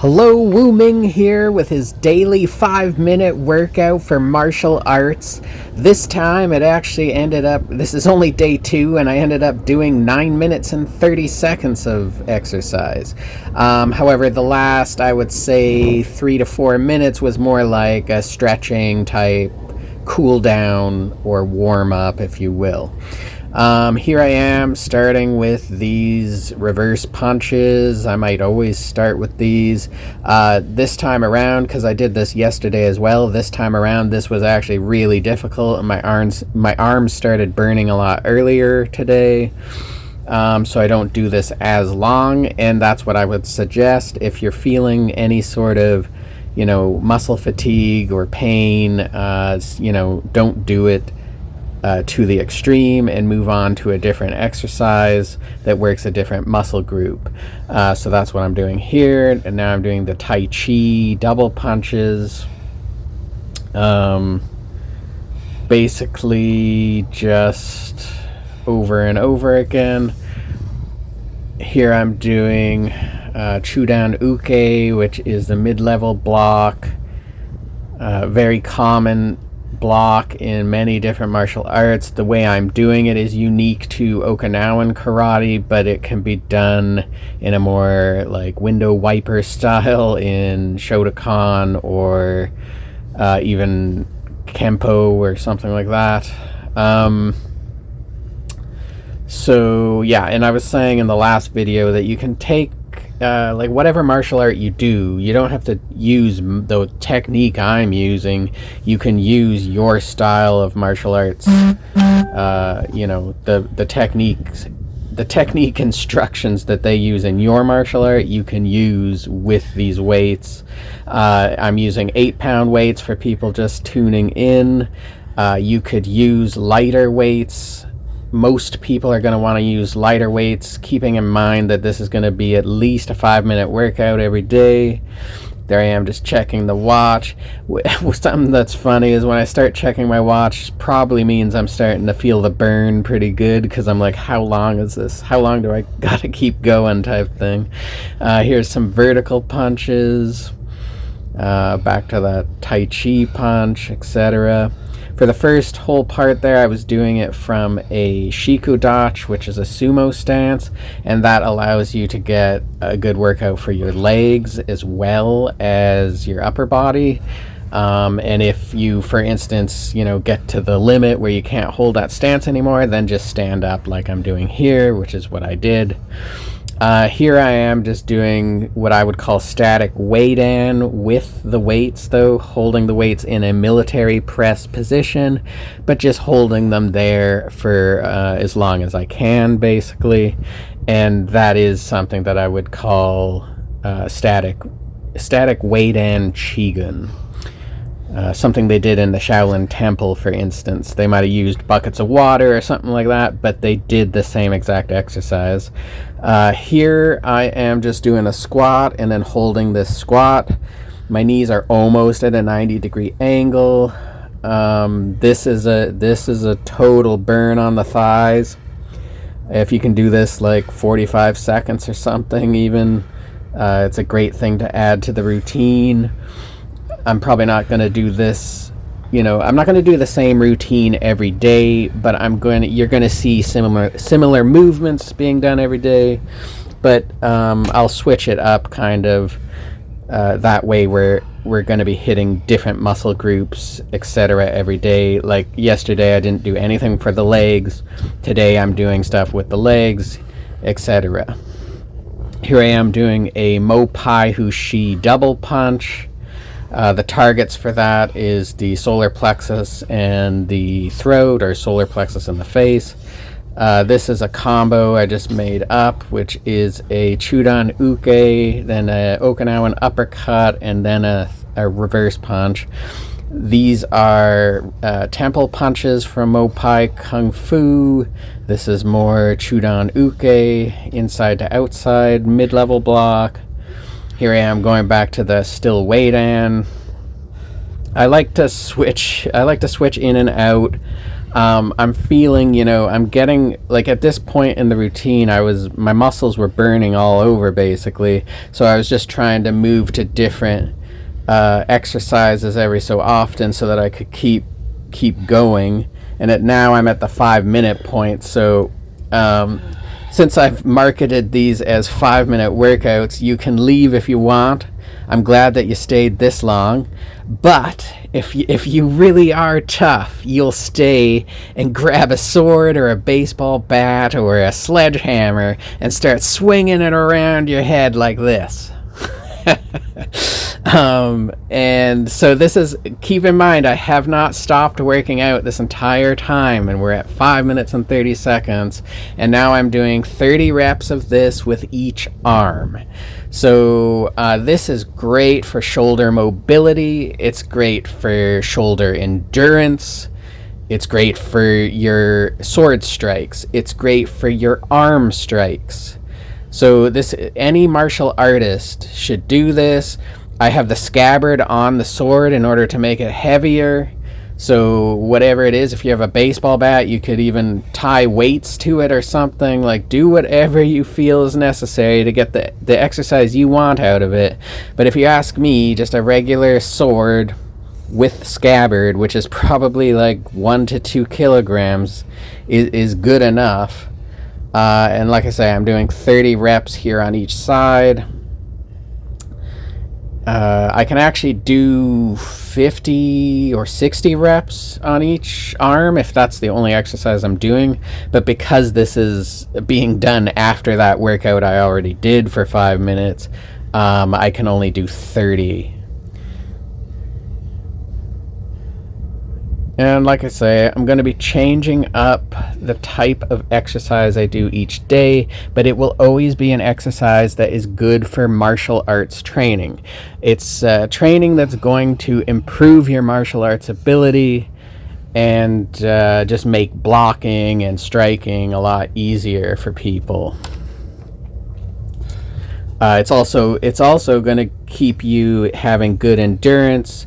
Hello, Wu Ming here with his daily 5-minute workout for martial arts. This time it actually ended up, this is only day 2, and I ended up doing 9 minutes and 30 seconds of exercise. However, the last, I would say, 3 to 4 minutes was more like a stretching type cool down or warm up, if you will. Here I am starting with these reverse punches. I might always start with these. This time around, because I did this yesterday as well, this time around this was actually really difficult, and my arms started burning a lot earlier today. So I don't do this as long, and that's what I would suggest if you're feeling any sort of muscle fatigue or pain. Don't do it to the extreme, and move on to a different exercise that works a different muscle group. So that's what I'm doing here, and now I'm doing the Tai Chi double punches. Basically just over and over again. Here I'm doing Chudan Uke, which is the mid-level block, very common block in many different martial arts. The way I'm doing it is unique to Okinawan karate, but it can be done in a more like window wiper style in Shotokan or even Kempo or something like that. So yeah, and I was saying in the last video that you can take like whatever martial art you do, you don't have to use the technique I'm using. You can use your style of martial arts. The technique instructions that they use in your martial art, you can use with these weights. I'm using 8-pound weights for people just tuning in. You could use lighter weights. Most people are going to want to use lighter weights, keeping in mind that this is going to be at least a 5-minute workout every day. There I am just checking the watch. Something that's funny is when I start checking my watch, probably means I'm starting to feel the burn pretty good, because I'm like, how long is this? How long do I gotta keep going type thing. Here's some vertical punches. Back to that Tai Chi punch, etc. For the first whole part there, I was doing it from a Shikudachi, which is a sumo stance, and that allows you to get a good workout for your legs as well as your upper body. And if you, for instance, get to the limit where you can't hold that stance anymore, then just stand up like I'm doing here, which is what I did. Here I am just doing what I would call static weight-in with the weights, though, holding the weights in a military press position, but just holding them there for as long as I can, basically. And that is something that I would call static weight-in Qigong. Something they did in the Shaolin Temple, for instance. They might have used buckets of water or something like that, but they did the same exact exercise. Here I am just doing a squat and then holding this squat. My knees are almost at a 90-degree angle. This is a total burn on the thighs. If you can do this like 45 seconds or something even, it's a great thing to add to the routine. I'm probably not going to do this, I'm not going to do the same routine every day, but you're going to see similar movements being done every day, but I'll switch it up kind of that way where we're going to be hitting different muscle groups, etc. every day. Like yesterday I didn't do anything for the legs. Today I'm doing stuff with the legs, etc. Here I am doing a Mopai Hushi double punch. The targets for that is the solar plexus and the throat, or solar plexus and the face. This is a combo I just made up, which is a Chudan Uke, then a Okinawan uppercut, and then a reverse punch. These are temple punches from Mopai Kung Fu. This is more Chudan Uke, inside to outside, mid-level block. Here I am going back to the still weight-in. I like to switch in and out I'm feeling, I'm getting, like, at this point in the routine, my muscles were burning all over basically. So I was just trying to move to different exercises every so often so that I could keep going. And now I'm at the 5-minute point. So since I've marketed these as 5-minute workouts, you can leave if you want. I'm glad that you stayed this long. But if you really are tough, you'll stay and grab a sword or a baseball bat or a sledgehammer and start swinging it around your head like this. And so keep in mind, I have not stopped working out this entire time, and we're at 5 minutes and 30 seconds, and now I'm doing 30 reps of this with each arm. So this is great for shoulder mobility, it's great for shoulder endurance, it's great for your sword strikes, it's great for your arm strikes. So any martial artist should do this. I have the scabbard on the sword in order to make it heavier. So whatever it is, if you have a baseball bat, you could even tie weights to it or something. Like, do whatever you feel is necessary to get the exercise you want out of it. But if you ask me, just a regular sword with scabbard, which is probably like 1 to 2 kilograms, is good enough. And like I say, I'm doing 30 reps here on each side. I can actually do 50 or 60 reps on each arm if that's the only exercise I'm doing. But because this is being done after that workout I already did for 5 minutes, I can only do 30. And like I say, I'm going to be changing up the type of exercise I do each day, but it will always be an exercise that is good for martial arts training. It's training that's going to improve your martial arts ability and just make blocking and striking a lot easier for people. It's also going to keep you having good endurance.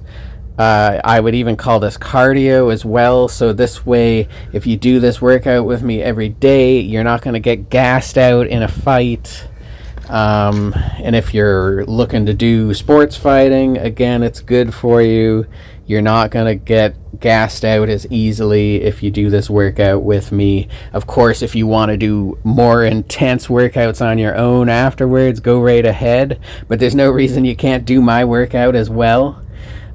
I would even call this cardio as well. So this way, if you do this workout with me every day, you're not going to get gassed out in a fight. And if you're looking to do sports fighting, again, it's good for you. You're not going to get gassed out as easily if you do this workout with me. Of course, if you want to do more intense workouts on your own afterwards, go right ahead. But there's no reason you can't do my workout as well.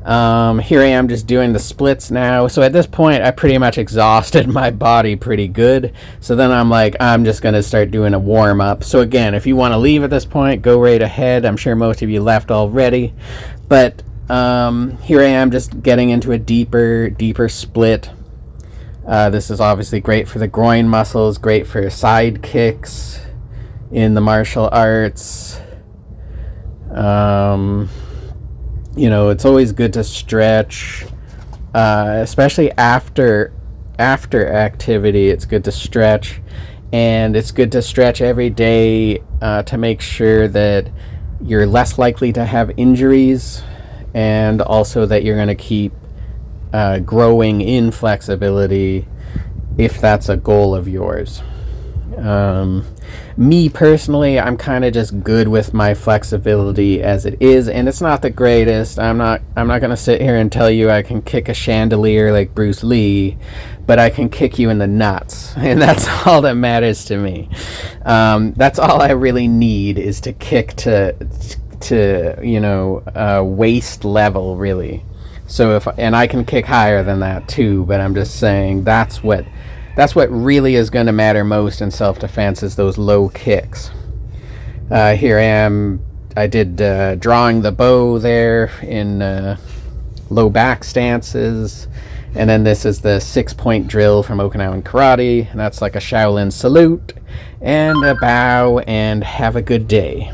Here I am just doing the splits now. So at this point, I pretty much exhausted my body pretty good. So then I'm like, I'm just going to start doing a warm up. So again, if you want to leave at this point, go right ahead. I'm sure most of you left already. But here I am just getting into a deeper split. This is obviously great for the groin muscles, great for side kicks in the martial arts. It's always good to stretch, especially after activity. It's good to stretch, and it's good to stretch every day to make sure that you're less likely to have injuries, and also that you're going to keep growing in flexibility if that's a goal of yours. Me personally, I'm kind of just good with my flexibility as it is, and it's not the greatest. I'm not going to sit here and tell you I can kick a chandelier like Bruce Lee, but I can kick you in the nuts, and that's all that matters to me. That's all I really need, is to kick to waist level, really. So and I can kick higher than that too, but I'm just saying that's what really is going to matter most in self-defense, is those low kicks. Here I am. I did drawing the bow there in low back stances. And then this is the 6-point drill from Okinawan Karate. And that's like a Shaolin salute and a bow, and have a good day.